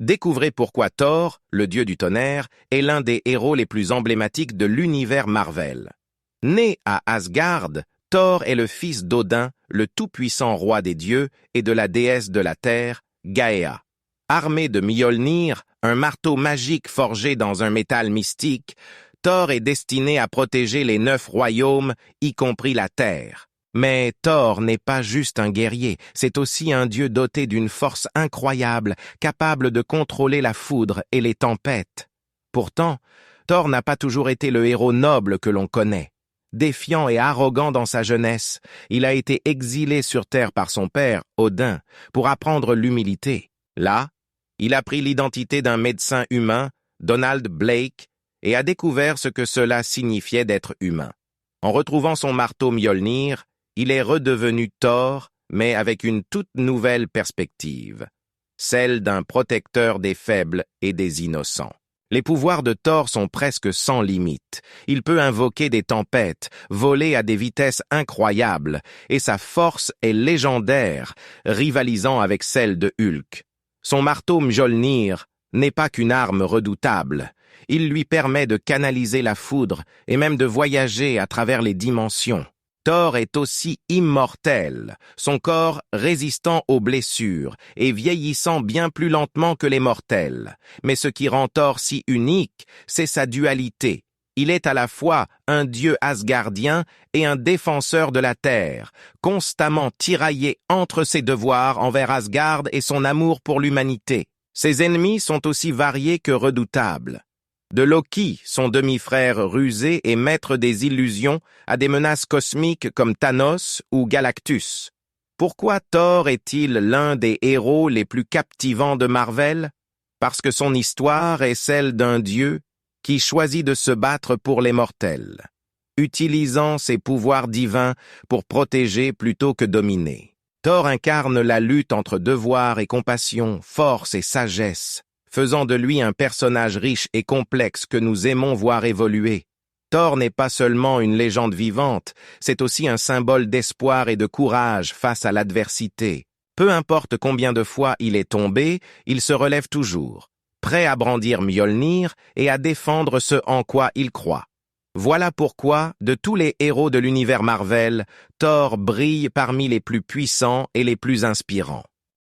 Découvrez pourquoi Thor, le dieu du tonnerre, est l'un des héros les plus emblématiques de l'univers Marvel. Né à Asgard, Thor est le fils d'Odin, le tout-puissant roi des dieux, et de la déesse de la terre, Gaïa. Armé de Mjolnir, un marteau magique forgé dans un métal mystique, Thor est destiné à protéger les 9 royaumes, y compris la terre. Mais Thor n'est pas juste un guerrier, c'est aussi un dieu doté d'une force incroyable, capable de contrôler la foudre et les tempêtes. Pourtant, Thor n'a pas toujours été le héros noble que l'on connaît. Défiant et arrogant dans sa jeunesse, il a été exilé sur Terre par son père, Odin, pour apprendre l'humilité. Là, il a pris l'identité d'un médecin humain, Donald Blake, et a découvert ce que cela signifiait d'être humain. En retrouvant son marteau Mjolnir, il est redevenu Thor, mais avec une toute nouvelle perspective, celle d'un protecteur des faibles et des innocents. Les pouvoirs de Thor sont presque sans limite. Il peut invoquer des tempêtes, voler à des vitesses incroyables, et sa force est légendaire, rivalisant avec celle de Hulk. Son marteau Mjolnir n'est pas qu'une arme redoutable. Il lui permet de canaliser la foudre et même de voyager à travers les dimensions. Thor est aussi immortel, son corps résistant aux blessures et vieillissant bien plus lentement que les mortels. Mais ce qui rend Thor si unique, c'est sa dualité. Il est à la fois un dieu asgardien et un défenseur de la terre, constamment tiraillé entre ses devoirs envers Asgard et son amour pour l'humanité. Ses ennemis sont aussi variés que redoutables. De Loki, son demi-frère rusé et maître des illusions, à des menaces cosmiques comme Thanos ou Galactus. Pourquoi Thor est-il l'un des héros les plus captivants de Marvel? Parce que son histoire est celle d'un dieu qui choisit de se battre pour les mortels, utilisant ses pouvoirs divins pour protéger plutôt que dominer. Thor incarne la lutte entre devoir et compassion, force et sagesse, faisant de lui un personnage riche et complexe que nous aimons voir évoluer. Thor n'est pas seulement une légende vivante, c'est aussi un symbole d'espoir et de courage face à l'adversité. Peu importe combien de fois il est tombé, il se relève toujours, prêt à brandir Mjolnir et à défendre ce en quoi il croit. Voilà pourquoi, de tous les héros de l'univers Marvel, Thor brille parmi les plus puissants et les plus inspirants.